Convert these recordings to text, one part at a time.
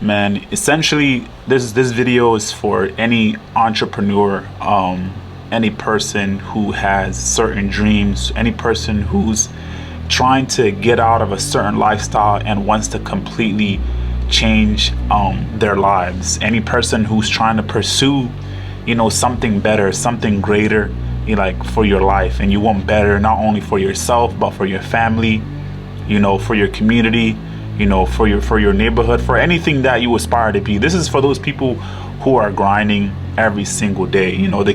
Man, essentially, this video is for any entrepreneur, any person who has certain dreams, any person who's trying to get out of a certain lifestyle and wants to completely change their lives. Any person who's trying to pursue, something better, something greater, like for your life, and you want better not only for yourself but for your family, for your community, for your neighborhood, for anything that you aspire to be. This is for those people who are grinding every single day. The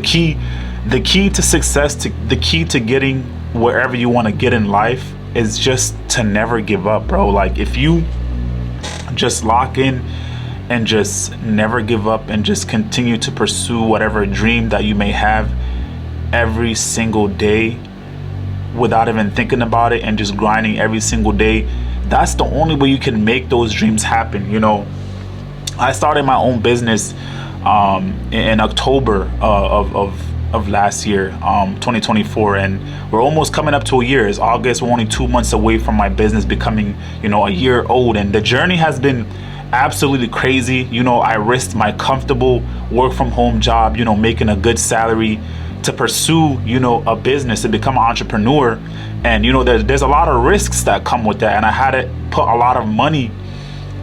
key to success, the key to getting wherever you want to get in life is just to never give up, bro. Like, if you just lock in and just never give up and just continue to pursue whatever dream that you may have every single day without even thinking about it and just grinding every single day, that's the only way you can make those dreams happen. I started my own business in October of last year, 2024, and we're almost coming up to a year. It's August. We're only 2 months away from my business becoming, a year old, and the journey has been absolutely crazy. I risked my comfortable work from home job, making a good salary to pursue, a business, to become an entrepreneur. And, there's a lot of risks that come with that. And I had to put a lot of money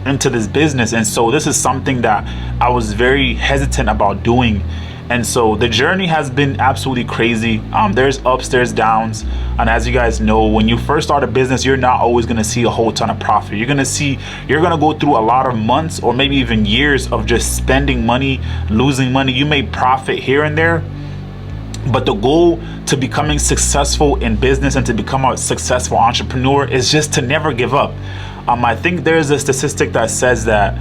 into this business. And so this is something that I was very hesitant about doing. And so the journey has been absolutely crazy. There's ups, there's downs. And as you guys know, when you first start a business, you're not always going to see a whole ton of profit. You're going to go through a lot of months or maybe even years of just spending money, losing money. You may profit here and there, but the goal to becoming successful in business and to become a successful entrepreneur is just to never give up. I think there's a statistic that says that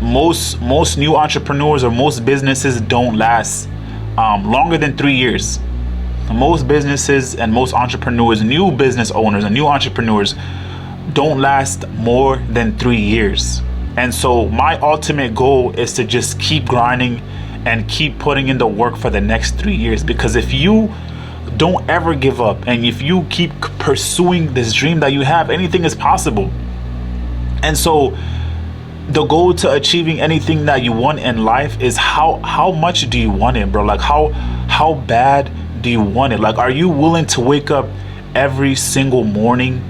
most new entrepreneurs or most businesses don't last longer than 3 years. Most businesses and most entrepreneurs, new business owners and new entrepreneurs, don't last more than 3 years. And so my ultimate goal is to just keep grinding and keep putting in the work for the next 3 years, because if you don't ever give up and if you keep pursuing this dream that you have, anything is possible. And so the goal to achieving anything that you want in life is how much do you want it, bro? Like how bad do you want it? Like, are you willing to wake up every single morning,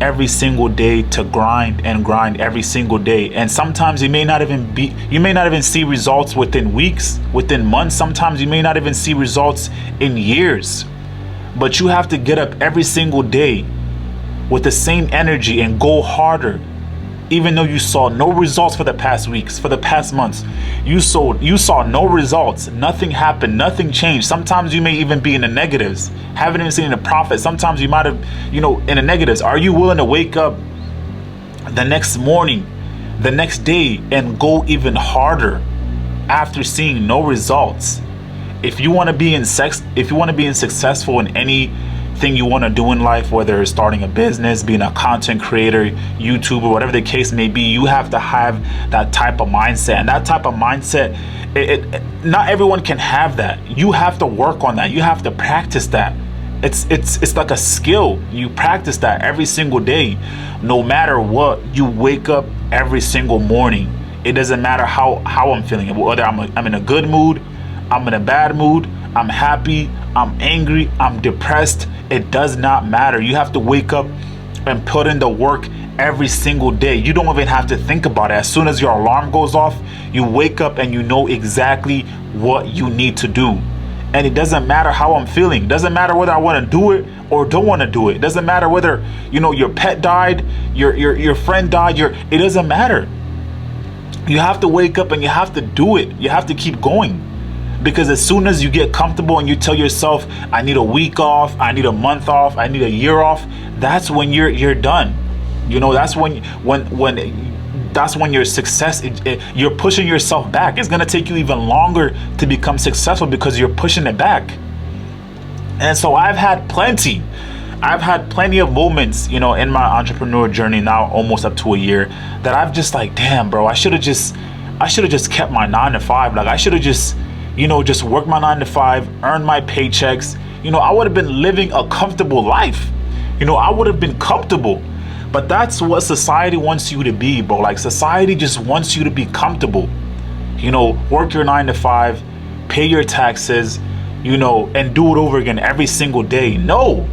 every single day, to grind and grind every single day? And sometimes you may not even see results within weeks, within months. Sometimes you may not even see results in years. But you have to get up every single day with the same energy and go harder. Even though you saw no results for the past weeks, for the past months, you saw no results, nothing happened, nothing changed. Sometimes you may even be in the negatives, haven't even seen a profit. Sometimes you might have, in the negatives. Are you willing to wake up the next morning, the next day, and go even harder after seeing no results? If you want to be successful in anything you want to do in life, whether it's starting a business, being a content creator, YouTuber, whatever the case may be, you have to have that type of mindset. And that type of mindset, not everyone can have that. You have to work on that. You have to practice that. It's like a skill. You practice that every single day. No matter what, you wake up every single morning. It doesn't matter how I'm feeling, whether I'm in a good mood, I'm in a bad mood, I'm happy, I'm angry, I'm depressed. It does not matter. You have to wake up and put in the work every single day. You don't even have to think about it. As soon as your alarm goes off, you wake up and you know exactly what you need to do. And it doesn't matter how I'm feeling. It doesn't matter whether I want to do it or don't want to do it. It doesn't matter whether, your pet died, your friend died, it doesn't matter. You have to wake up and you have to do it. You have to keep going. Because as soon as you get comfortable and you tell yourself, I need a week off, I need a month off, I need a year off, that's when you're done. That's when your success, you're pushing yourself back. It's going to take you even longer to become successful because you're pushing it back. And so I've had plenty of moments, in my entrepreneur journey, now almost up to a year, that I've just like, damn, bro, I should have just kept my 9 to 5. Like, I should have just worked my 9 to 5, earned my paychecks. I would have been living a comfortable life. I would have been comfortable. But that's what society wants you to be, bro. Like, society just wants you to be comfortable. Work your 9 to 5, pay your taxes, and do it over again every single day. No,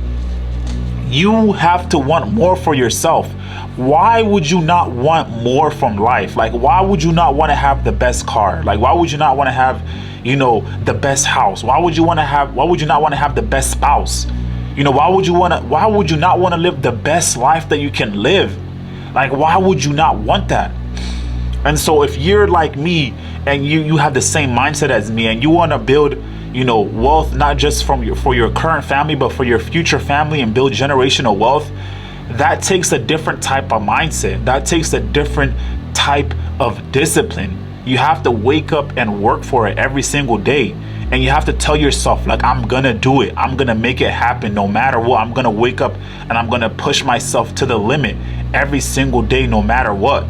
you have to want more for yourself. Why would you not want more from life? Like, why would you not want to have the best car? Like, why would you not want to have, the best house? Why would you not want to have the best spouse? Why would you not want to live the best life that you can live? Like, why would you not want that? And so if you're like me and you have the same mindset as me, and you want to build, wealth, not just for your current family, but for your future family, and build generational wealth, that takes a different type of mindset. That takes a different type of discipline. You have to wake up and work for it every single day. And you have to tell yourself, like, I'm gonna do it. I'm gonna make it happen no matter what. I'm gonna wake up and I'm gonna push myself to the limit every single day, no matter what.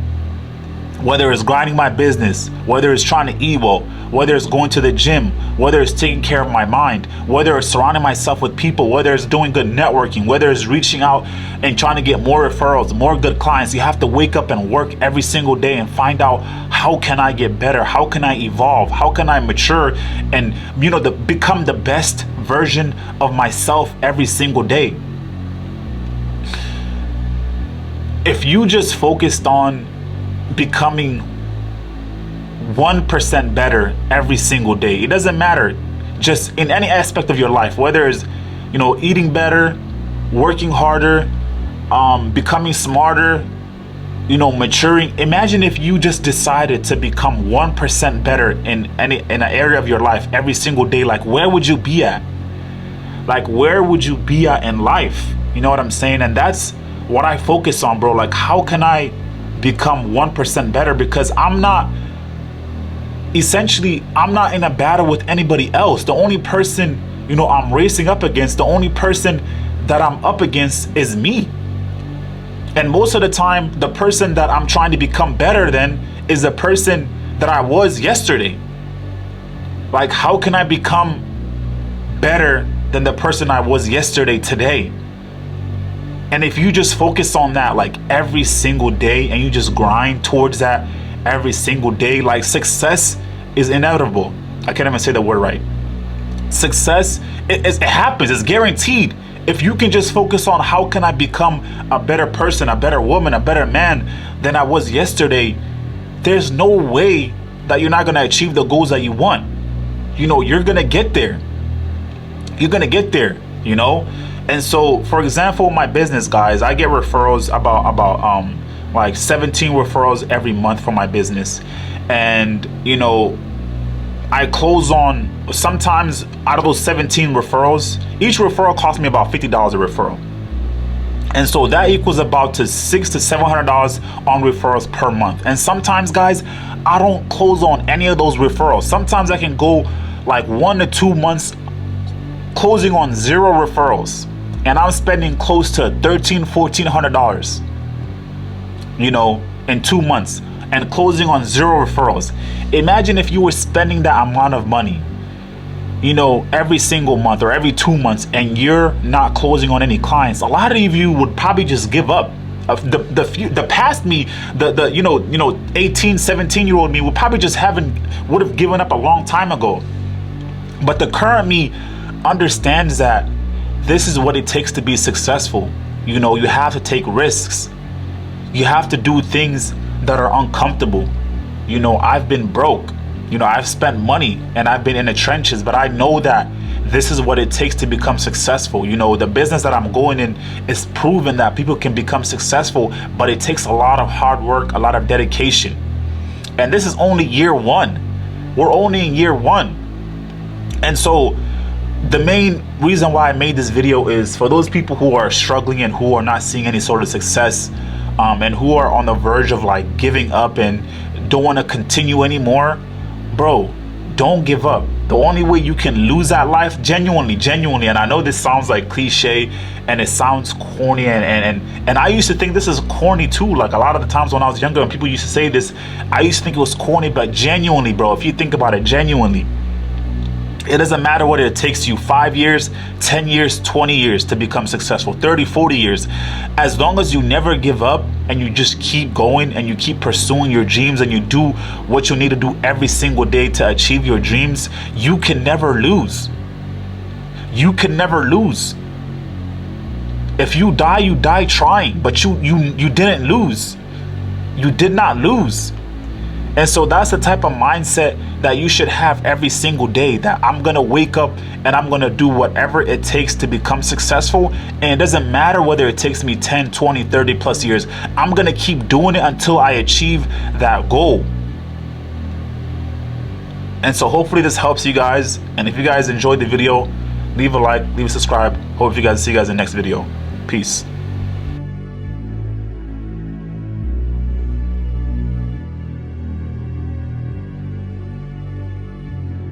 Whether it's grinding my business, whether it's trying to eat well, whether it's going to the gym, whether it's taking care of my mind, whether it's surrounding myself with people, whether it's doing good networking, whether it's reaching out and trying to get more referrals, more good clients. You have to wake up and work every single day and find out, how can I get better? How can I evolve? How can I mature and, become the best version of myself every single day? If you just focused on becoming 1% better every single day, it doesn't matter, just in any aspect of your life, whether it's eating better, working harder, becoming smarter, maturing. Imagine if you just decided to become 1% better in an area of your life every single day. Like, where would you be at? Like, where would you be at in life? You know what I'm saying? And that's what I focus on, bro. Like, how can I become 1% better? Because I'm not in a battle with anybody else. The only person I'm racing up against, the only person that I'm up against is me. And most of the time, the person that I'm trying to become better than is the person that I was yesterday. Like, how can I become better than the person I was yesterday today? And if you just focus on that, like, every single day, and you just grind towards that every single day, like, success is inevitable. I can't even say the word right. Success, it happens. It's guaranteed. If you can just focus on, how can I become a better person, a better woman, a better man than I was yesterday, there's no way that you're not going to achieve the goals that you want. You're going to get there. You're going to get there, And so, for example, my business, guys, I get referrals about like 17 referrals every month for my business. And, I close on, sometimes out of those 17 referrals, each referral costs me about $50 a referral. And so that equals about to $600 to $700 on referrals per month. And sometimes, guys, I don't close on any of those referrals. Sometimes I can go like 1 to 2 months closing on 0 referrals. And I'm spending close to $1,300, $1,400, in 2 months, and closing on 0 referrals. Imagine if you were spending that amount of money, every single month or every 2 months, and you're not closing on any clients. A lot of you would probably just give up. The past me, the 18, 17-year-old me would probably just would have given up a long time ago. But the current me understands that this is what it takes to be successful. You have to take risks. You have to do things that are uncomfortable. I've been broke. I've spent money and I've been in the trenches, but I know that this is what it takes to become successful. The business that I'm going in is proven that people can become successful, but it takes a lot of hard work, a lot of dedication. And this is only year 1. We're only in year 1. And so the main reason why I made this video is for those people who are struggling and who are not seeing any sort of success, and who are on the verge of like giving up and don't want to continue anymore. Bro, don't give up. The only way you can lose that life, genuinely, and I know this sounds like cliche and it sounds corny, and I used to think this is corny too. Like, a lot of the times when I was younger and people used to say this, I used to think it was corny, but genuinely, bro, if you think about it genuinely, It doesn't matter whether it takes you 5 years, 10 years, 20 years to become successful, 30, 40 years. As long as you never give up and you just keep going and you keep pursuing your dreams and you do what you need to do every single day to achieve your dreams, you can never lose. You can never lose. If you die trying, but you didn't lose. You did not lose. And so that's the type of mindset that you should have every single day, that I'm going to wake up and I'm going to do whatever it takes to become successful. And it doesn't matter whether it takes me 10, 20, 30 plus years. I'm going to keep doing it until I achieve that goal. And so hopefully this helps you guys. And if you guys enjoyed the video, leave a like, leave a subscribe. Hope you guys see you guys in the next video. Peace.